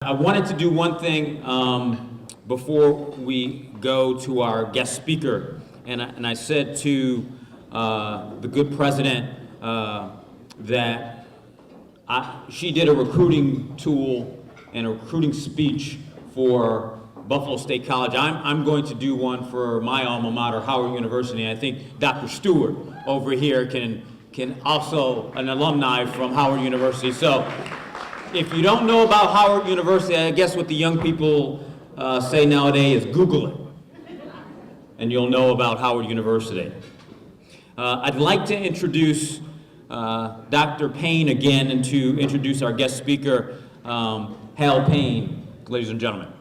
I wanted to do one thing before we go to our guest speaker, and I said to the good president that she did a recruiting tool and a recruiting speech for Buffalo State College. I'm going to do one for my alma mater, Howard University. And I think Dr. Stewart over here can also an alumni from Howard University. So if you don't know about Howard University, I guess what the young people say nowadays is Google it, and you'll know about Howard University. I'd like to introduce Dr. Payne again, and to introduce our guest speaker, Hal Payne, ladies and gentlemen.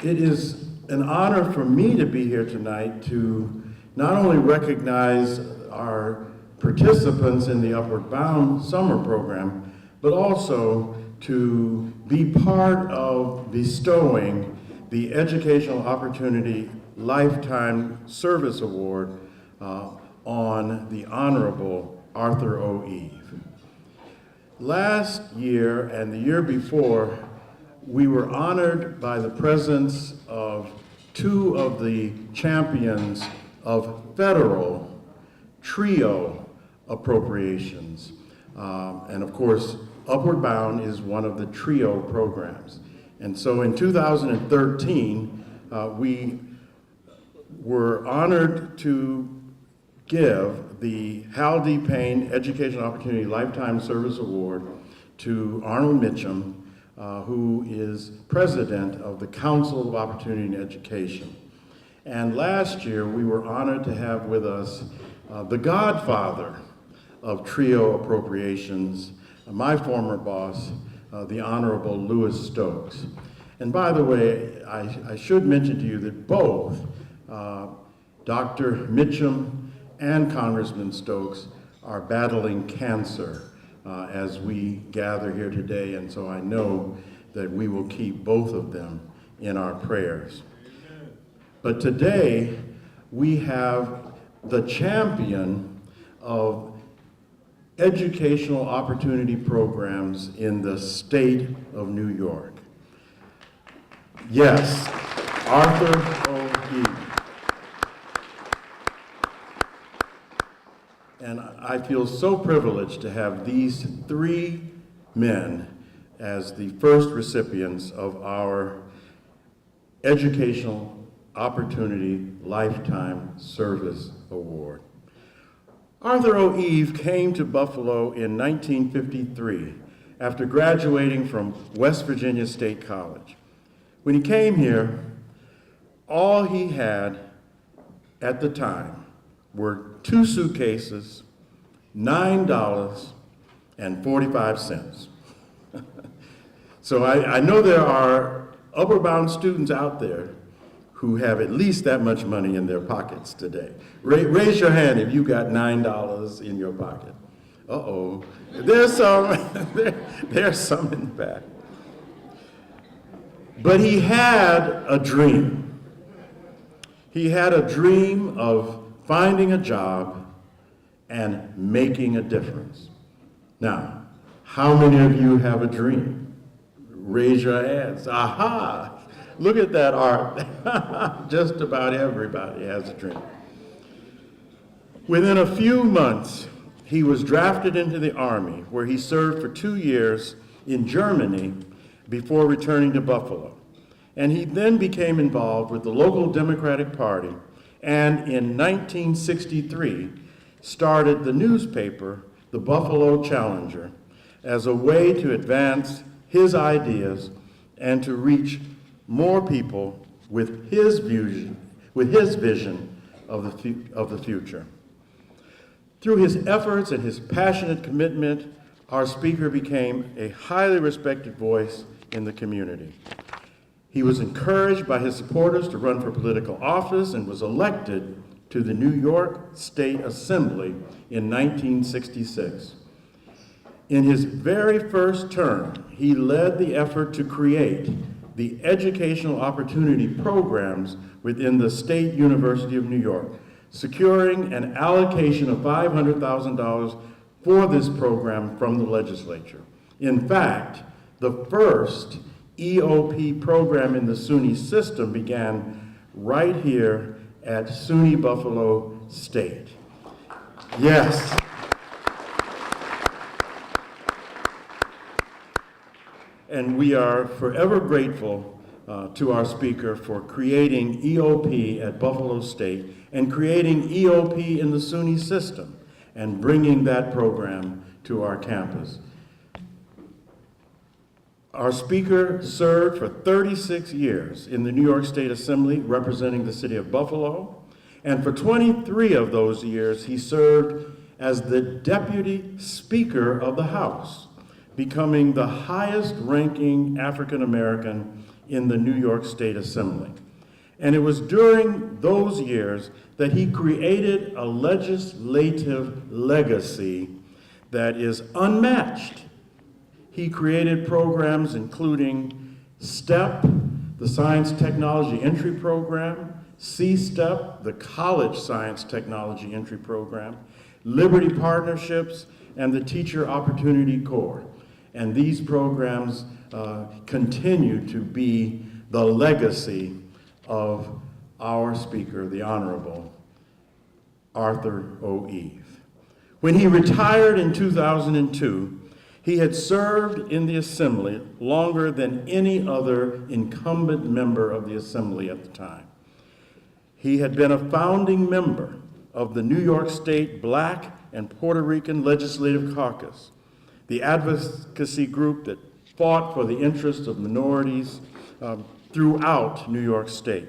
It is an honor for me to be here tonight to not only recognize our participants in the Upward Bound summer program, but also to be part of bestowing the Educational Opportunity Lifetime Service Award on the Honorable Arthur O. Eve. Last year and the year before, we were honored by the presence of two of the champions of federal TRIO appropriations. And of course, Upward Bound is one of the TRIO programs. And so in 2013, we were honored to give the Hal D. Payne Educational Opportunity Lifetime Service Award to Arnold Mitchum, who is president of the Council of Opportunity in Education. And last year, we were honored to have with us the godfather of TRIO appropriations, my former boss, the Honorable Louis Stokes. And by the way, I should mention to you that both Dr. Mitchum and Congressman Stokes are battling cancer as we gather here today, and so I know that we will keep both of them in our prayers. But today, we have the champion of educational opportunity programs in the state of New York. Yes, Arthur O. Eve. And I feel so privileged to have these three men as the first recipients of our Educational Opportunity Lifetime Service Award. Arthur O. Eve came to Buffalo in 1953 after graduating from West Virginia State College. When he came here, all he had at the time were 2 suitcases, $9, and 45 cents. So I know there are Upward Bound students out there who have at least that much money in their pockets today. Raise your hand if you got $9 in your pocket. Uh-oh, there's some, there's some in the back. But he had a dream. He had a dream of finding a job and making a difference. Now, how many of you have a dream? Raise your hands. Aha! Look at that art. Just about everybody has a dream. Within a few months, he was drafted into the Army, where he served for 2 years in Germany before returning to Buffalo. And he then became involved with the local Democratic Party, and in 1963 started the newspaper, the Buffalo Challenger, as a way to advance his ideas and to reach more people with his vision of the future. Through his efforts and his passionate commitment, our speaker became a highly respected voice in the community. He was encouraged by his supporters to run for political office and was elected to the New York State Assembly in 1966. In his very first term, he led the effort to create the educational opportunity programs within the State University of New York, securing an allocation of $500,000 for this program from the legislature. In fact, the first EOP program in the SUNY system began right here at SUNY Buffalo State. Yes. And we are forever grateful to our speaker for creating EOP at Buffalo State and creating EOP in the SUNY system and bringing that program to our campus. Our speaker served for 36 years in the New York State Assembly representing the city of Buffalo, and for 23 of those years he served as the Deputy Speaker of the House, becoming the highest-ranking African American in the New York State Assembly. And it was during those years that he created a legislative legacy that is unmatched. He created programs including STEP, the Science Technology Entry Program, C-STEP, the College Science Technology Entry Program, Liberty Partnerships, and the Teacher Opportunity Corps. And these programs continue to be the legacy of our speaker, the Honorable Arthur O. Eve. When he retired in 2002, he had served in the Assembly longer than any other incumbent member of the Assembly at the time. He had been a founding member of the New York State Black and Puerto Rican Legislative Caucus, the advocacy group that fought for the interests of minorities throughout New York State.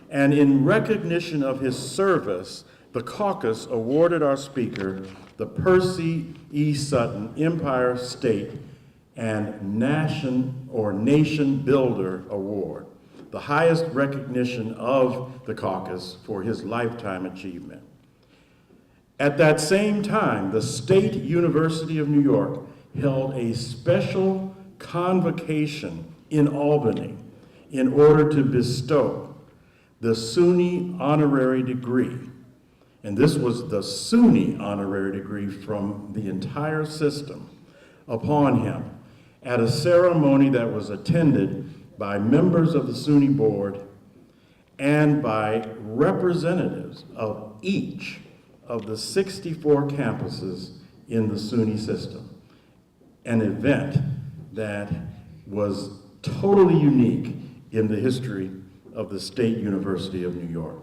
And in recognition of his service, the caucus awarded our speaker the Percy E. Sutton Empire State and Nation Builder Award, the highest recognition of the caucus for his lifetime achievement. At that same time, the State University of New York held a special convocation in Albany in order to bestow the SUNY honorary degree. And this was the SUNY honorary degree from the entire system upon him at a ceremony that was attended by members of the SUNY board and by representatives of each of the 64 campuses in the SUNY system. An event that was totally unique in the history of the State University of New York.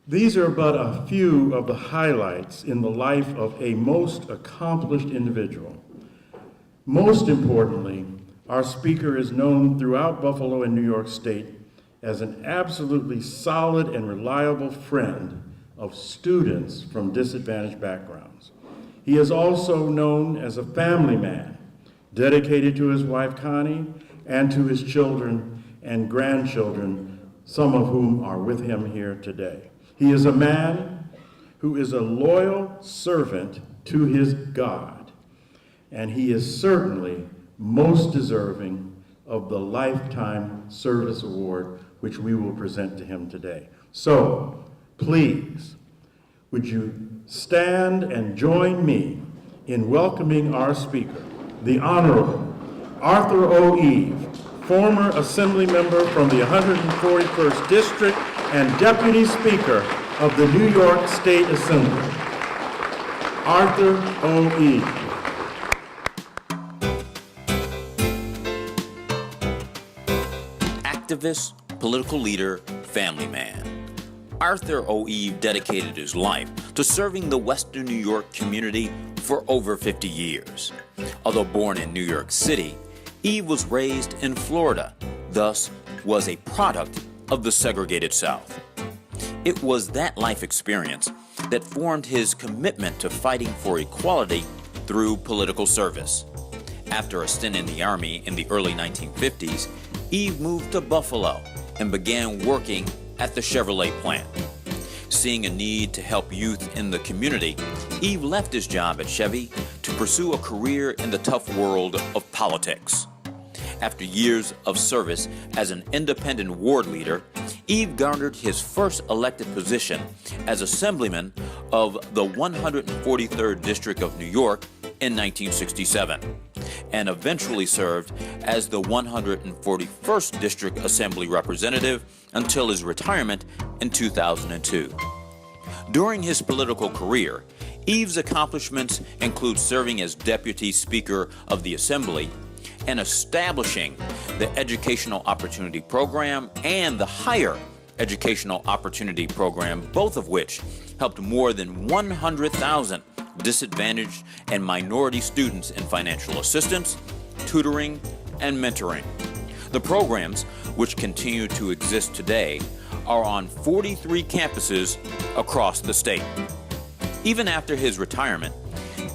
These are but a few of the highlights in the life of a most accomplished individual. Most importantly, our speaker is known throughout Buffalo and New York State as an absolutely solid and reliable friend of students from disadvantaged backgrounds. He is also known as a family man, dedicated to his wife Connie and to his children and grandchildren, some of whom are with him here today. He is a man who is a loyal servant to his God, and he is certainly most deserving of the Lifetime Service Award, which we will present to him today. So, please, would you stand and join me in welcoming our speaker, the Honorable Arthur O. Eve, former Assembly member from the 141st District and Deputy Speaker of the New York State Assembly. Arthur O. Eve. Activist, political leader, family man. Arthur O. Eve dedicated his life to serving the Western New York community for over 50 years. Although born in New York City, Eve was raised in Florida, thus was a product of the segregated South. It was that life experience that formed his commitment to fighting for equality through political service. After a stint in the Army in the early 1950s, Eve moved to Buffalo and began working at the Chevrolet plant. Seeing a need to help youth in the community, Eve left his job at Chevy to pursue a career in the tough world of politics. After years of service as an independent ward leader, Eve garnered his first elected position as Assemblyman of the 143rd District of New York in 1967 and eventually served as the 141st District Assembly representative until his retirement in 2002. During his political career, Eve's accomplishments include serving as Deputy Speaker of the Assembly and establishing the Educational Opportunity Program and the Higher Educational Opportunity Program, both of which helped more than 100,000 disadvantaged and minority students in financial assistance, tutoring, and mentoring. The programs, which continue to exist today, are on 43 campuses across the state. Even after his retirement,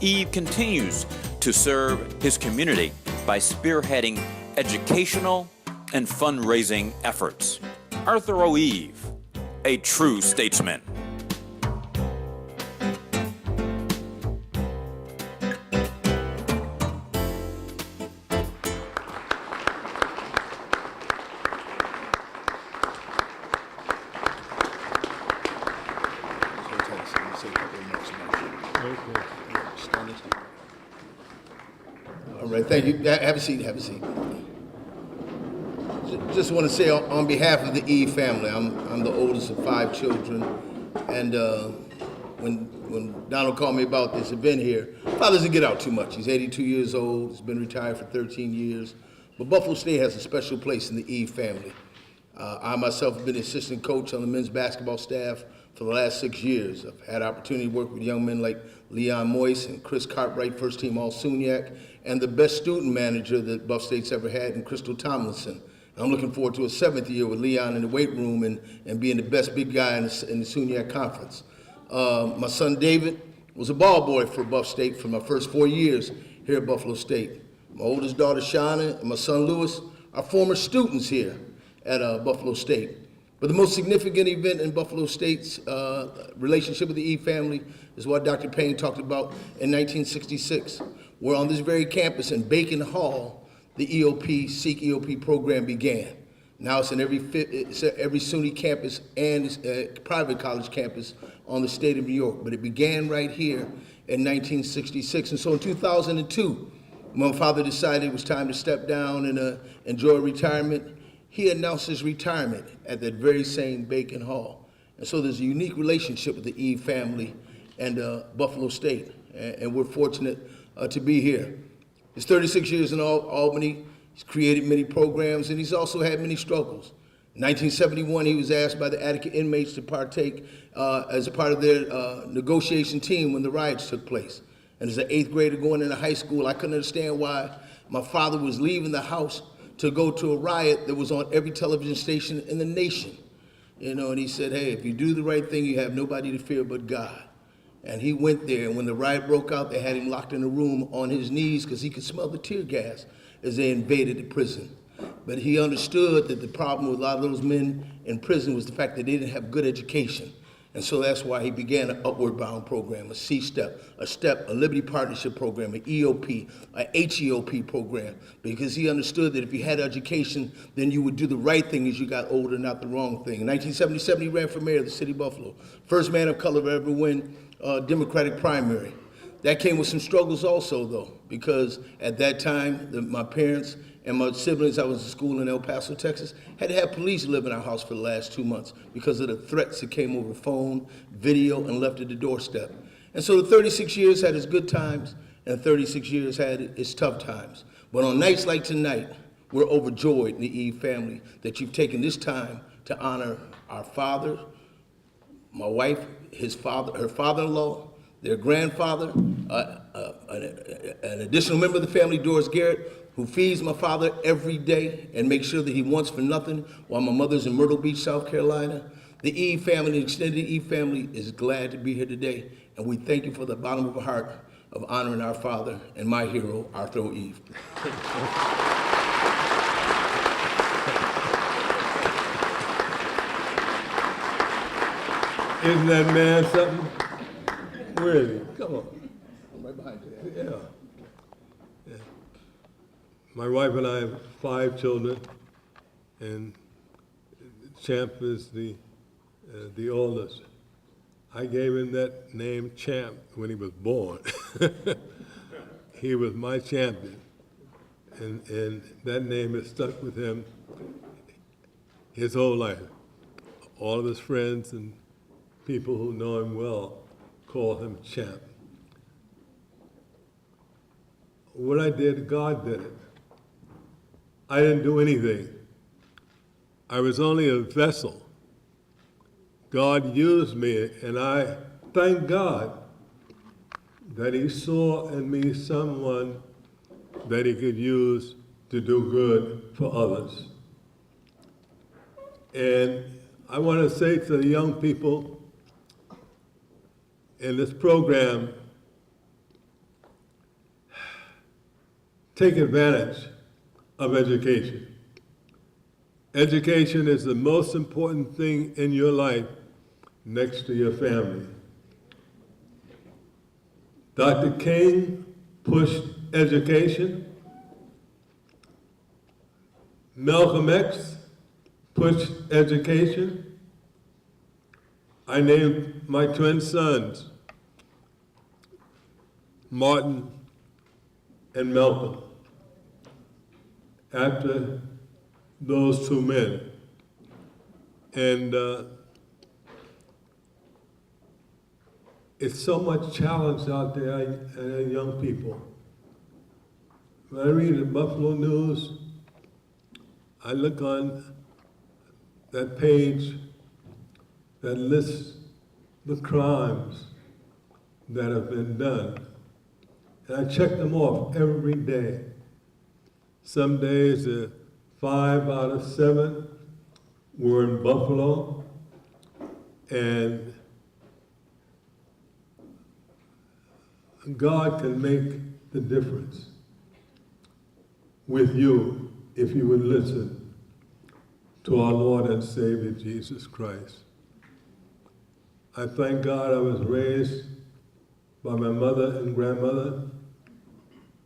Eve continues to serve his community by spearheading educational and fundraising efforts. Arthur O. Eve, a true statesman. All right, thank you. Have a seat, have a seat. Just want to say on behalf of the Eve family, I'm the oldest of 5 children, and when Donald called me about this event here, Father doesn't get out too much. He's 82 years old, he's been retired for 13 years, but Buffalo State has a special place in the Eve family. I myself have been assistant coach on the men's basketball staff for the last 6 years. I've had opportunity to work with young men like Leon Moyce and Chris Cartwright, first team All-SUNYAC, and the best student manager that Buff State's ever had in Crystal Tomlinson. I'm looking forward to a 7th year with Leon in the weight room and being the best big guy in the SUNYAC conference. My son David was a ball boy for Buff State for my first 4 years here at Buffalo State. My oldest daughter Shauna and my son Lewis are former students here at Buffalo State. But the most significant event in Buffalo State's relationship with the Eve family is what Dr. Payne talked about in 1966, where on this very campus in Bacon Hall, the EOP, Seek EOP program began. Now it's in every SUNY campus and private college campus on the state of New York. But it began right here in 1966. And so in 2002, my father decided it was time to step down and enjoy retirement. He announced his retirement at that very same Bacon Hall. And so there's a unique relationship with the Eve family and Buffalo State. And we're fortunate to be here. He's 36 years in Albany. He's created many programs, and he's also had many struggles. In 1971, he was asked by the Attica inmates to partake as a part of their negotiation team when the riots took place. And as an 8th grader going into high school, I couldn't understand why my father was leaving the house to go to a riot that was on every television station in the nation. You know, and he said, hey, if you do the right thing, you have nobody to fear but God. And he went there, and when the riot broke out, they had him locked in a room on his knees because he could smell the tear gas as they invaded the prison. But he understood that the problem with a lot of those men in prison was the fact that they didn't have good education. And so that's why he began an Upward Bound program, a C-STEP, a Liberty Partnership program, an EOP, a HEOP program, because he understood that if you had education, then you would do the right thing as you got older, not the wrong thing. In 1977, he ran for mayor of the city of Buffalo. First man of color to ever win a Democratic primary. That came with some struggles also, though, because at that time, my parents and my siblings, I was in school in El Paso, Texas, had to have police live in our house for the last 2 months because of the threats that came over phone, video, and left at the doorstep. And so the 36 years had its good times, and 36 years had its tough times. But on nights like tonight, we're overjoyed in the Eve family that you've taken this time to honor our father, my wife, her father-in-law, their grandfather, an additional member of the family, Doris Garrett, who feeds my father every day and makes sure that he wants for nothing while my mother's in Myrtle Beach, South Carolina. The Eve family, the extended Eve family, is glad to be here today, and we thank you for the bottom of our heart of honoring our father and my hero, Arthur O. Eve. Isn't that man something? Where is he? Come on. I'm right behind you. Yeah. My wife and I have 5 children, and Champ is the oldest. I gave him that name Champ when he was born. he was my champion. And that name has stuck with him his whole life. All of his friends and people who know him well call him Champ. What I did, God did it. I didn't do anything. I was only a vessel. God used me, and I thank God that he saw in me someone that he could use to do good for others. And I want to say to the young people in this program, take advantage of education. Education is the most important thing in your life next to your family. Dr. King pushed education. Malcolm X pushed education. I named my twin sons Martin and Malcolm after those two men. And it's so much challenge out there, young people. When I read the Buffalo News, I look on that page that lists the crimes that have been done. And I check them off every day. Some days, 5 out of 7 were in Buffalo, and God can make the difference with you if you would listen to our Lord and Savior Jesus Christ. I thank God I was raised by my mother and grandmother.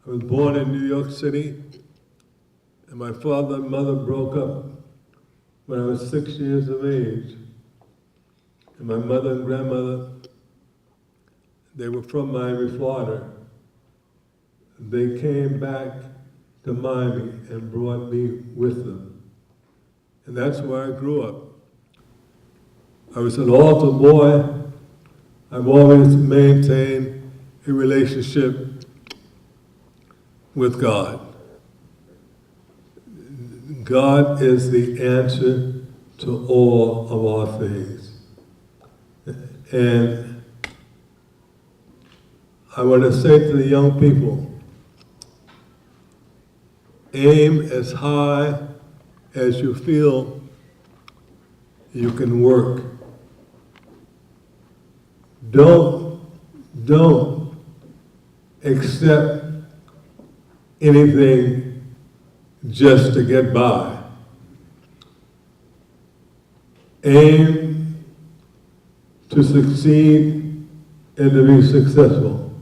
I was born in New York City, and my father and mother broke up when I was 6 years of age. And my mother and grandmother, they were from Miami, Florida. They came back to Miami and brought me with them. And that's where I grew up. I was an altar boy. I've always maintained a relationship with God. God is the answer to all of our things. And I want to say to the young people, aim as high as you feel you can work. Don't accept anything just to get by. Aim to succeed and to be successful.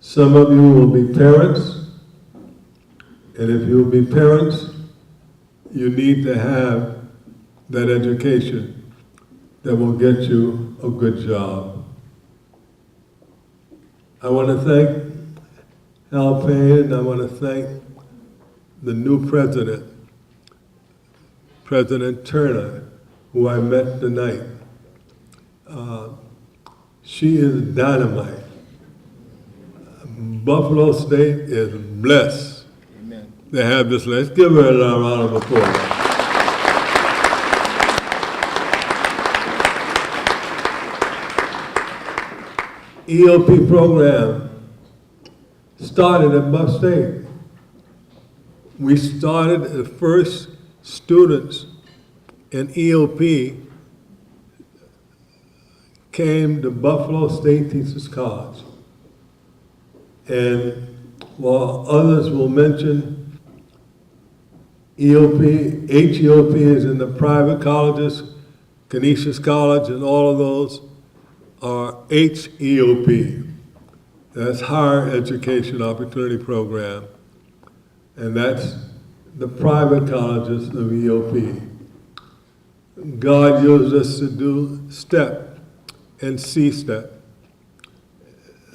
Some of you will be parents, and if you'll be parents, you need to have that education that will get you a good job. I want to thank Al Payne. I want to thank the new president, President Turner, who I met tonight. She is dynamite. Buffalo State is blessed to have this. Let's give her a round of applause. EOP program started at Buff State. We started the first students in EOP came to Buffalo State Teachers College. And while others will mention EOP, HEOP is in the private colleges, Canisius College and all of those are HEOP. That's Higher Education Opportunity Program. And that's the private colleges of EOP. God used us to do STEP and C-STEP.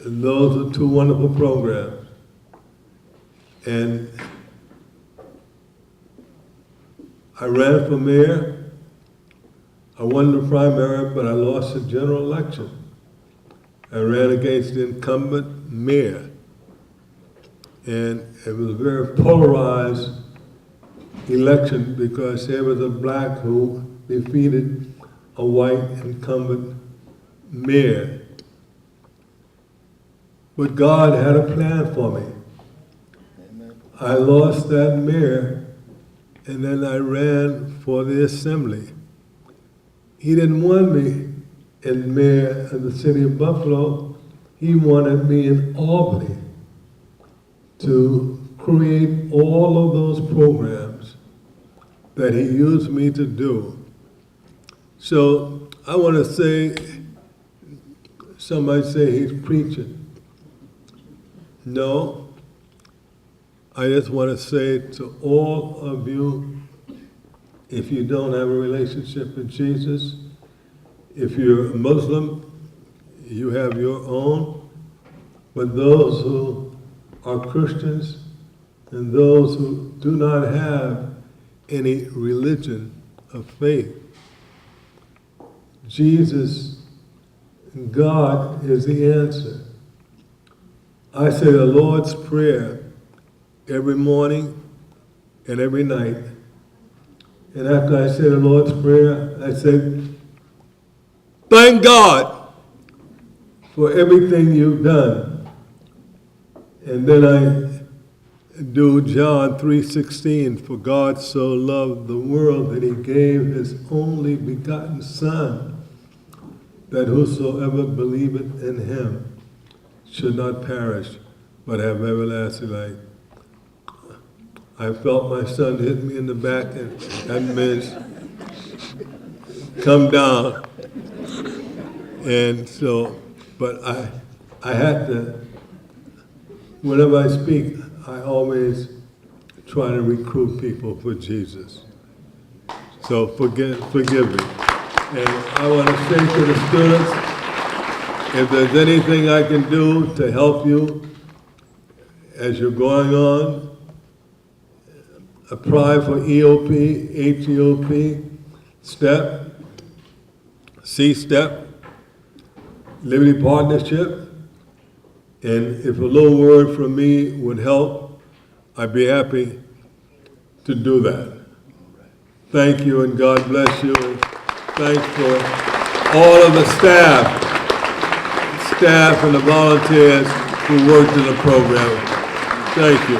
And those are two wonderful programs. And I ran for mayor. I won the primary, but I lost the general election. I ran against the incumbent mayor. And it was a very polarized election because there was a black who defeated a white incumbent mayor. But God had a plan for me. I lost that mayor, and then I ran for the assembly. He didn't want me as mayor of the city of Buffalo. He wanted me in Albany to create all of those programs that he used me to do. So I want to say, somebody say he's preaching. No, I just want to say to all of you, if you don't have a relationship with Jesus, if you're a Muslim, you have your own, but those who are Christians and those who do not have any religion of faith, Jesus, God is the answer. I say the Lord's Prayer every morning and every night. And after I say the Lord's Prayer, I say, thank God for everything you've done. And then I do John 3:16, for God so loved the world that he gave his only begotten Son, that whosoever believeth in him should not perish, but have everlasting life. I felt my son hit me in the back, and that means come down. And so, but I had to, whenever I speak, I always try to recruit people for Jesus. So forgive me. And I want to say to the students, if there's anything I can do to help you as you're going on, apply for EOP, HEOP, STEP, C-STEP, Liberty Partnership, and if a little word from me would help, I'd be happy to do that. Thank you, and God bless you. And thanks for all of the staff and the volunteers who worked in the program. Thank you.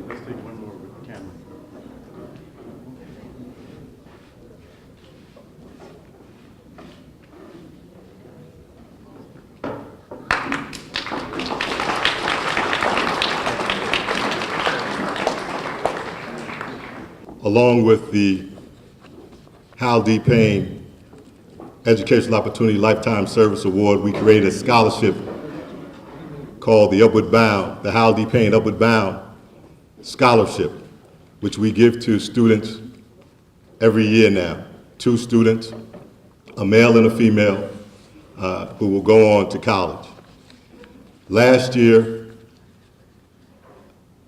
Let's take one more with the camera. Along with the Hal D. Payne Educational Opportunity Lifetime Service Award, we created a scholarship called the Upward Bound, the Hal D. Payne Upward Bound Scholarship, which we give to students every year now. 2 students, a male and a female, who will go on to college. Last year,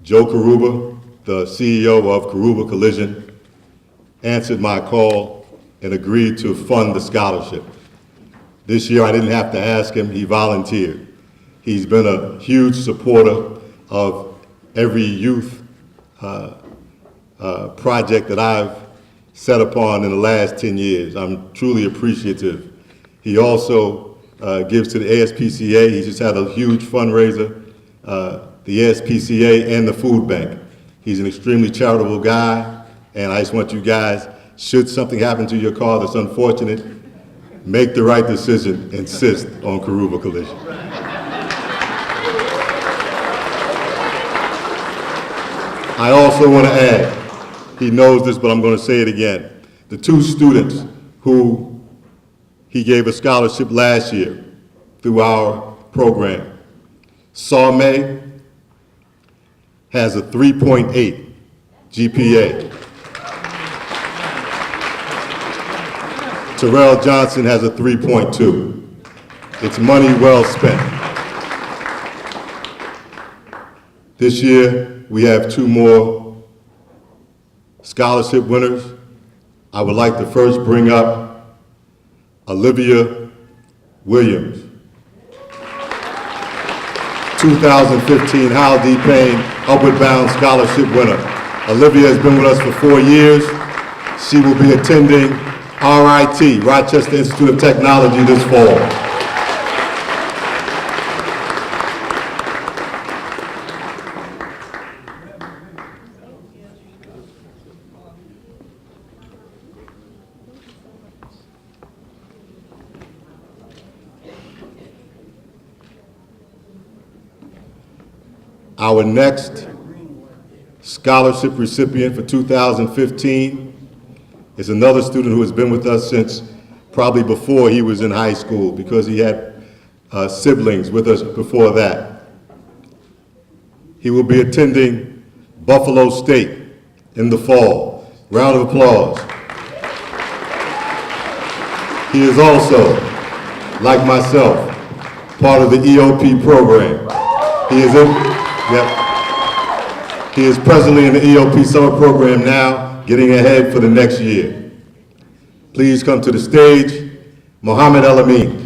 Joe Karuba, the CEO of Karuba Collision, answered my call and agreed to fund the scholarship. This year I didn't have to ask him, he volunteered. He's been a huge supporter of every youth project that I've set upon in the last 10 years. I'm truly appreciative. He also gives to the ASPCA. He just had a huge fundraiser, the ASPCA and the food bank. He's an extremely charitable guy, and I just want you guys, should something happen to your car that's unfortunate, make the right decision, insist on Karuba Collision. I also want to add, he knows this, but I'm going to say it again. The 2 students who he gave a scholarship last year through our program, Sawmey has a 3.8 GPA. Terrell Johnson has a 3.2. It's money well spent. This year, we have 2 more scholarship winners. I would like to first bring up Olivia Williams, 2015 Hal D. Payne Upward Bound Scholarship winner. Olivia has been with us for 4 years. She will be attending RIT, Rochester Institute of Technology, this fall. Our next scholarship recipient for 2015 is another student who has been with us since probably before he was in high school, because he had siblings with us before that. He will be attending Buffalo State in the fall. Round of applause. He is also, like myself, part of the EOP program. He is presently in the EOP summer program now, getting ahead for the next year. Please come to the stage, Mohammed El-Amin.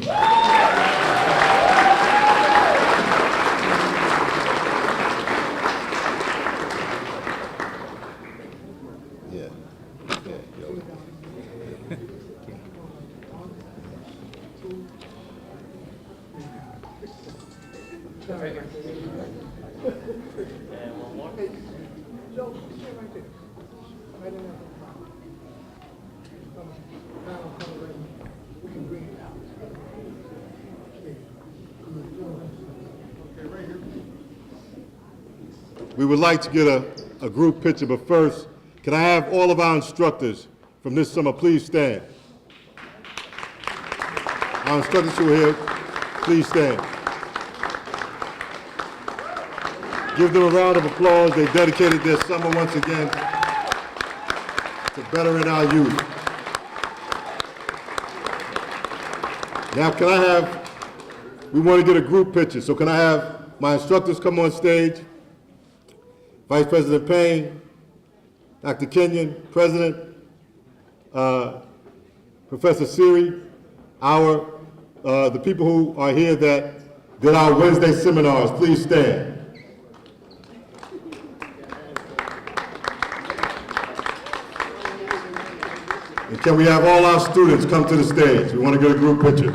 We would like to get a group picture, but first, can I have all of our instructors from this summer please stand? Our instructors who are here, please stand. Give them a round of applause. They dedicated their summer once again to bettering our youth. Now, we want to get a group picture, so can I have my instructors come on stage? Vice President Payne, Dr. Kenyon, President, Professor Siri, the people who are here that did our Wednesday seminars, please stand. And can we have all our students come to the stage? We want to get a group picture.